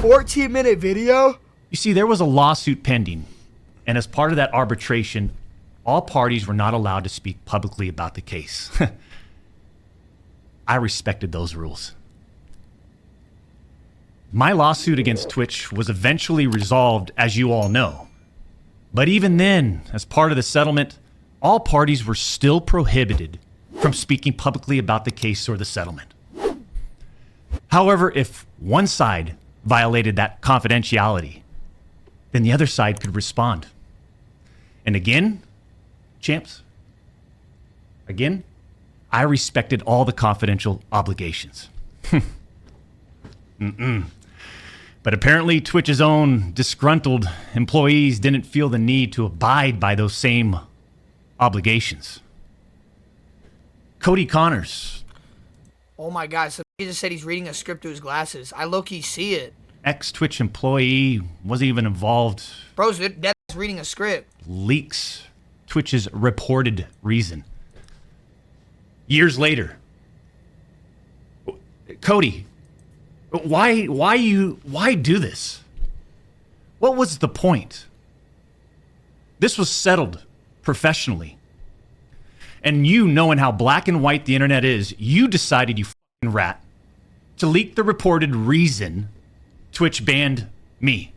14-minute video? You see, there was a lawsuit pending, and as part of that arbitration, all parties were not allowed to speak publicly about the case. I respected those rules. My lawsuit against Twitch was eventually resolved, as you all know. But even then, as part of the settlement, all parties were still prohibited from speaking publicly about the case or the settlement. However, if one side violated that confidentiality, then the other side could respond. And again, champs, again, I respected all the confidential obligations. But apparently Twitch's own disgruntled employees didn't feel the need to abide by those same obligations. Cody Connors. Oh my God, so he just said he's reading a script through his glasses. I low-key see it. Ex-Twitch employee, wasn't even involved. Bro's that's reading a script. Leaks Twitch's reported reason. Years later. Cody, why do this? What was the point? This was settled professionally. And you, knowing how black and white the internet is, you decided, you fucking rat, to leak the reported reason Twitch banned me.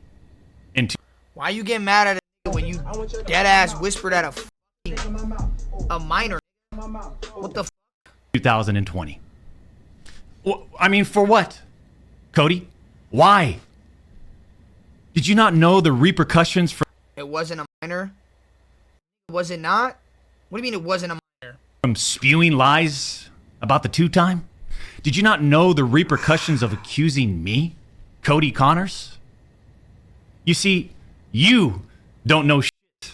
Why you get mad at it when you dead-ass whispered at a minor? What the 2020. I mean, for what? Cody? Why? Did you not know the repercussions for... It wasn't a minor? Was it not? What do you mean it wasn't a minor? From spewing lies about the two-time? Did you not know the repercussions of accusing me, Cody Connors? You see, you don't know shit,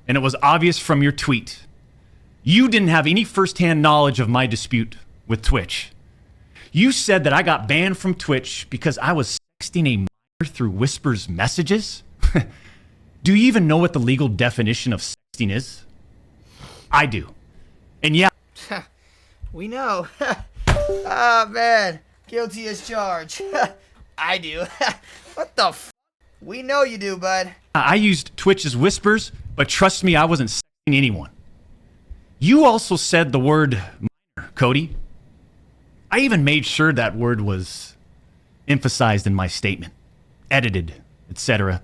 and it was obvious from your tweet. You didn't have any first-hand knowledge of my dispute with Twitch. You said that I got banned from Twitch because I was sexting a minor through Whisper's messages? Do you even know what the legal definition of sexting is? I do. And yeah. We know. Oh, man. Guilty as charged. I do. What the f***? We know you do, bud. I used Twitch's whispers, but trust me, I wasn't sexting anyone. You also said the word minor, Cody. I even made sure that word was emphasized in my statement, edited, etc.,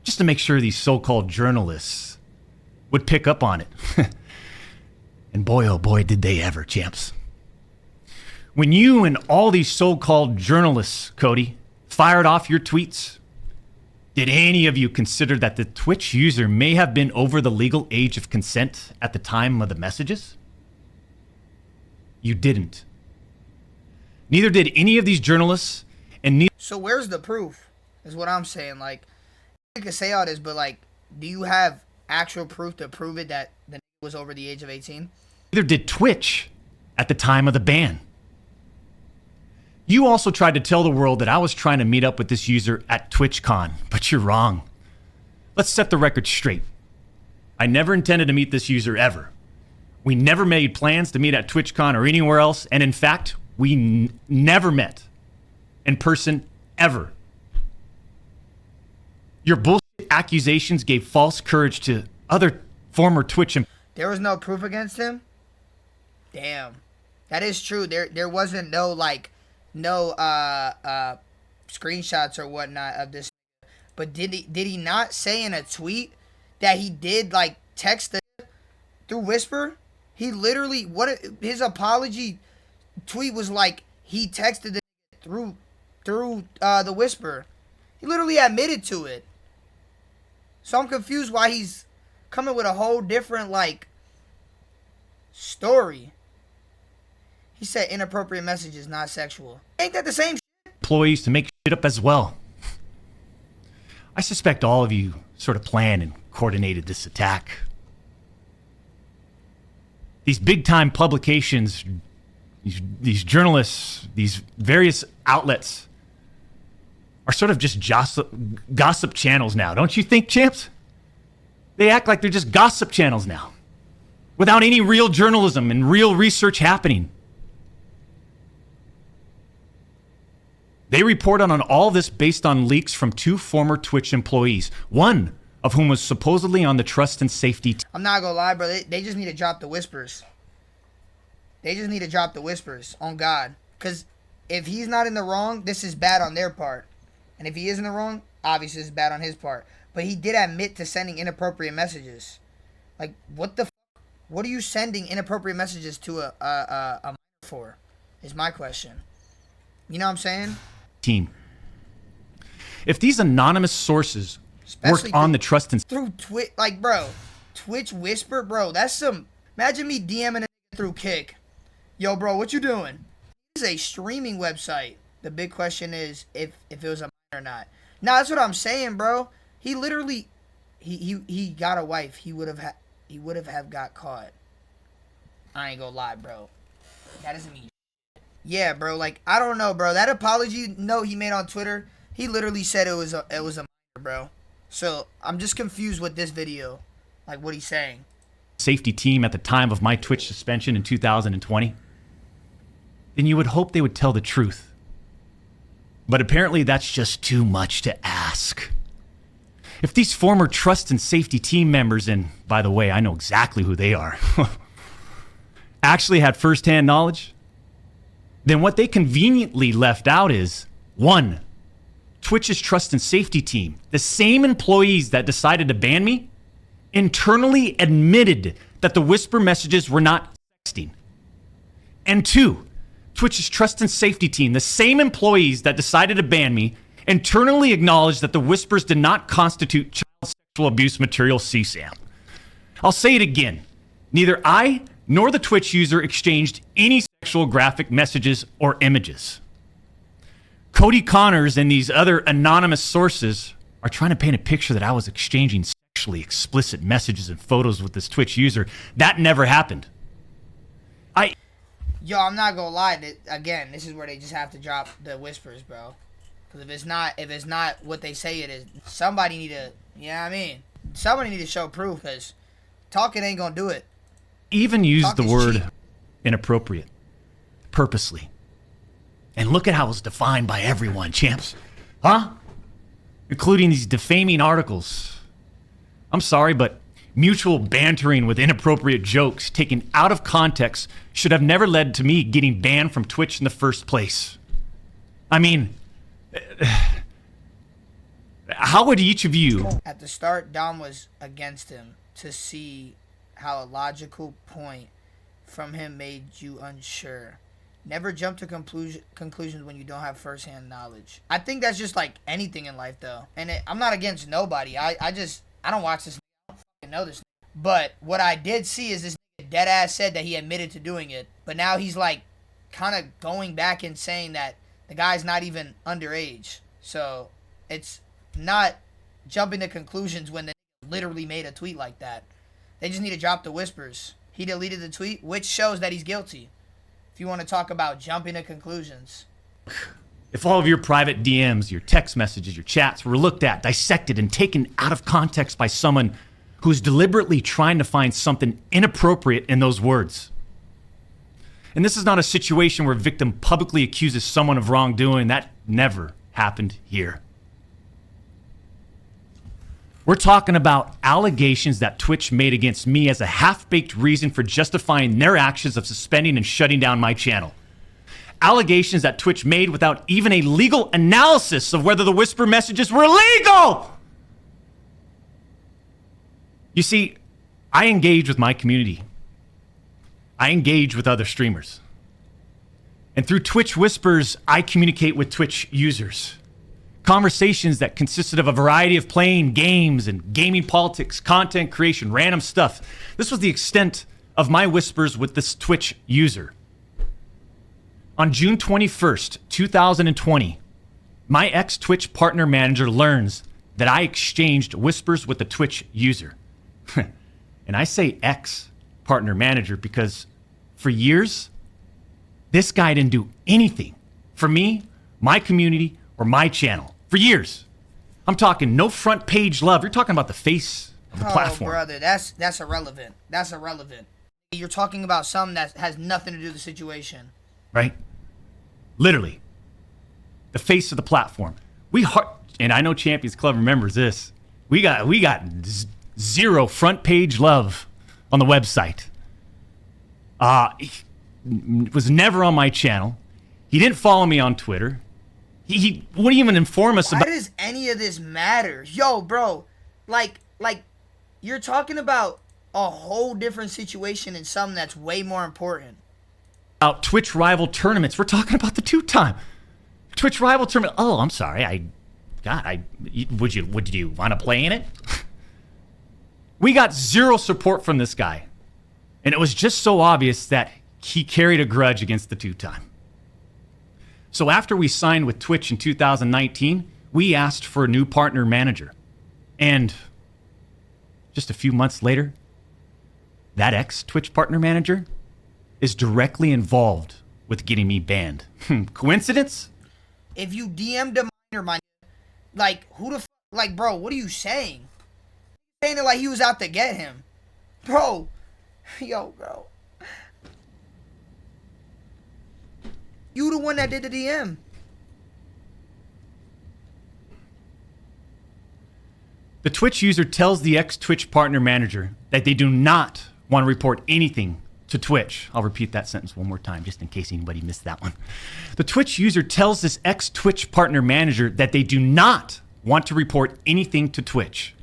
just to make sure these so-called journalists would pick up on it. And boy, oh boy, did they ever, champs. When you and all these so-called journalists, Cody, fired off your tweets, did any of you consider that the Twitch user may have been over the legal age of consent at the time of the messages? You didn't. Neither did any of these journalists, and neither... So where's the proof, is what I'm saying. Like, you can say all this, but, like, do you have actual proof to prove it that the was over the age of 18? Neither did Twitch at the time of the ban. You also tried to tell the world that I was trying to meet up with this user at TwitchCon, but you're wrong. Let's set the record straight. I never intended to meet this user ever. We never made plans to meet at TwitchCon or anywhere else, and in fact, we never met in person ever. Your bullshit accusations gave false courage to other former Twitch employees. There was no proof against him? Damn. That is true. There wasn't no screenshots or whatnot of this. But did he not say in a tweet that he did like text through Whisper? He literally, his apology tweet was like he texted the through the Whisper. He literally admitted to it. So I'm confused why he's coming with a whole different like story. He said inappropriate messages, not sexual. Ain't that the same shit? Employees to make shit up as well. I suspect all of you sort of planned and coordinated this attack. These big-time publications, these journalists, these various outlets are sort of just gossip channels now. Don't you think, champs? They act like they're just gossip channels now, without any real journalism and real research happening. They reported on all this based on leaks from 2 former Twitch employees, one of whom was supposedly on the trust and safety team. I'm not gonna lie, bro. They just need to drop the whispers. They just need to drop the whispers on God. Because if he's not in the wrong, this is bad on their part. And if he is in the wrong, obviously it's bad on his part. But he did admit to sending inappropriate messages. Like, what the f***? What are you sending inappropriate messages to a minor for? Is my question. You know what I'm saying? Team. If these anonymous sources Especially worked on the trust and through Twitch, like, bro, Twitch Whisper, bro, that's some. Imagine me DMing a through Kick. Yo, bro, what you doing? This is a streaming website. The big question is if it was a minor or not. Nah, that's what I'm saying, bro. He literally, he got a wife. He would have got caught. I ain't gonna lie, bro. That doesn't mean. Yeah, bro. Like, I don't know, bro. That apology note he made on Twitter, he literally said it was a minor, bro. So I'm just confused with this video, like what he's saying. Safety team at the time of my Twitch suspension in 2020, then you would hope they would tell the truth. But apparently that's just too much to ask. If these former trust and safety team members, and by the way, I know exactly who they are, actually had firsthand knowledge, then what they conveniently left out is, 1, Twitch's trust and safety team, the same employees that decided to ban me, internally admitted that the whisper messages were not sexting. And 2, Twitch's trust and safety team, the same employees that decided to ban me, internally acknowledged that the whispers did not constitute child sexual abuse material CSAM. I'll say it again. Neither I nor the Twitch user exchanged any sexual graphic messages or images. Cody Connors and these other anonymous sources are trying to paint a picture that I was exchanging sexually explicit messages and photos with this Twitch user. That never happened. Yo, I'm not gonna lie. Again, this is where they just have to drop the whispers, bro. Because if it's not what they say it is, somebody need to, you know what I mean? Somebody need to show proof, because talking ain't gonna do it. Even used Talk the is word cheap. inappropriate, purposely. And look at how it's defined by everyone, champs. Huh? Including these defaming articles. I'm sorry, but mutual bantering with inappropriate jokes taken out of context should have never led to me getting banned from Twitch in the first place. I mean, how would each of you... At the start, Dom was against him to see how a logical point from him made you unsure. Never jump to conclusions when you don't have firsthand knowledge. I think that's just like anything in life, though. And I'm not against nobody. I don't watch this. I don't fucking know this. But what I did see is this dead ass said that he admitted to doing it. But now he's like kind of going back and saying that the guy's not even underage. So it's not jumping to conclusions when they literally made a tweet like that. They just need to drop the whispers. He deleted the tweet, which shows that he's guilty. If you want to talk about jumping to conclusions. If all of your private DMs, your text messages, your chats were looked at, dissected, and taken out of context by someone who's deliberately trying to find something inappropriate in those words. And this is not a situation where a victim publicly accuses someone of wrongdoing. That never happened here. We're talking about allegations that Twitch made against me as a half-baked reason for justifying their actions of suspending and shutting down my channel. Allegations that Twitch made without even a legal analysis of whether the whisper messages were legal! You see, I engage with my community. I engage with other streamers. And through Twitch Whispers, I communicate with Twitch users. Conversations that consisted of a variety of playing games and gaming politics, content creation, random stuff. This was the extent of my whispers with this Twitch user. On June 21st, 2020, my ex-Twitch partner manager learns that I exchanged whispers with the Twitch user. And I say ex-partner manager because for years, this guy didn't do anything for me, my community, or my channel. For years. I'm talking no front page love. You're talking about the face of the platform. Oh, brother, that's irrelevant. That's irrelevant. You're talking about something that has nothing to do with the situation. Right? Literally. the face of the platform. And I know Champions Club remembers this. We got zero front page love on the website. He was never on my channel. He didn't follow me on Twitter. He wouldn't even inform us about. Why does any of this matter? Yo, bro, like you're talking about a whole different situation and something that's way more important. About Twitch rival tournaments. We're talking about the two-time Twitch rival tournament. Oh, I'm sorry. Would you want to play in it? We got zero support from this guy. And it was just so obvious that he carried a grudge against the two-time. So after we signed with Twitch in 2019, we asked for a new partner manager. And just a few months later, that ex-Twitch partner manager is directly involved with getting me banned. Coincidence? If you DM'd a minor, like, who the like, bro, what are you saying? Saying it like he was out to get him. Bro. Yo, bro. You the one that did the DM. The Twitch user tells the ex-Twitch partner manager that they do not want to report anything to Twitch. I'll repeat that sentence one more time just in case anybody missed that one. The Twitch user tells this ex-Twitch partner manager that they do not want to report anything to Twitch.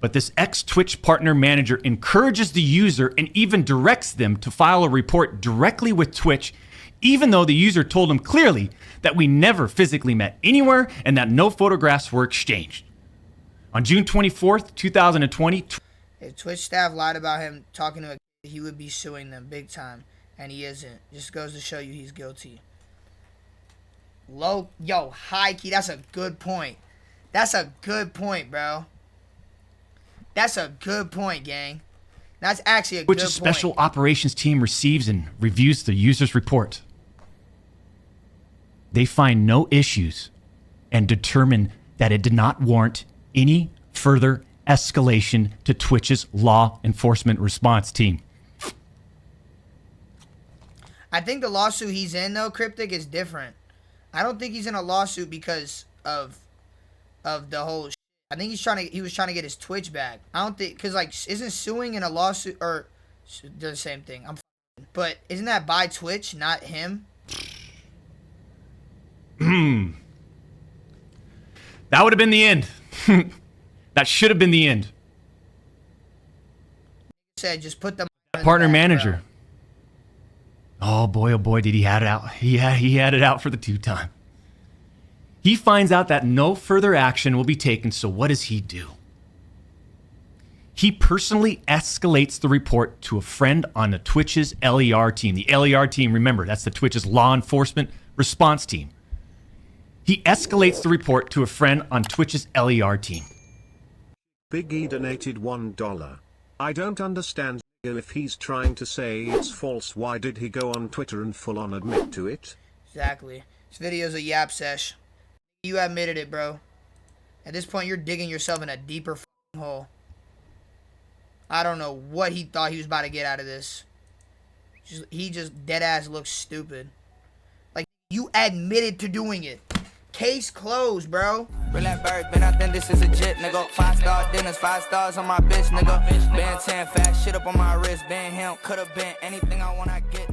But this ex-Twitch partner manager encourages the user and even directs them to file a report directly with Twitch, even though the user told him clearly that we never physically met anywhere and that no photographs were exchanged. On June 24th, 2020... If Twitch staff lied about him talking to a kid, he would be suing them big time. And he isn't. Just goes to show you he's guilty. Yo, high key, that's a good point. That's a good point, bro. That's a good point, gang. That's actually a good point. Twitch's special operations team receives and reviews the user's report. They find no issues and determine that it did not warrant any further escalation to Twitch's law enforcement response team. I think the lawsuit he's in, though, Cryptic, is different. I don't think he's in a lawsuit because of the whole shit. I think he was trying to get his Twitch back. I don't think, because, like, isn't suing in a lawsuit, or the same thing. But isn't that by Twitch, not him? That would have been the end. That should have been the end. Said just put the partner manager. Oh boy, did he had it out. He had it out for the two-time. He finds out that no further action will be taken, so what does he do? He personally escalates the report to a friend on the Twitch's LER team. The LER team, remember, that's the Twitch's law enforcement response team. He escalates the report to a friend on Twitch's LER team. Big E donated $1. I don't understand, if he's trying to say it's false, why did he go on Twitter and full on admit to it? Exactly. This video's a yap sesh. You admitted it, bro. At this point, you're digging yourself in a deeper hole. I don't know what he thought he was about to get out of this. He just dead ass looks stupid. Like, you admitted to doing it. Case closed, bro. Brilliant bird, been out then, this is legit, nigga. 5-star dinners, 5 stars on my bitch, nigga. Been 10 fast shit up on my wrist, been him, could've been anything I wanna get.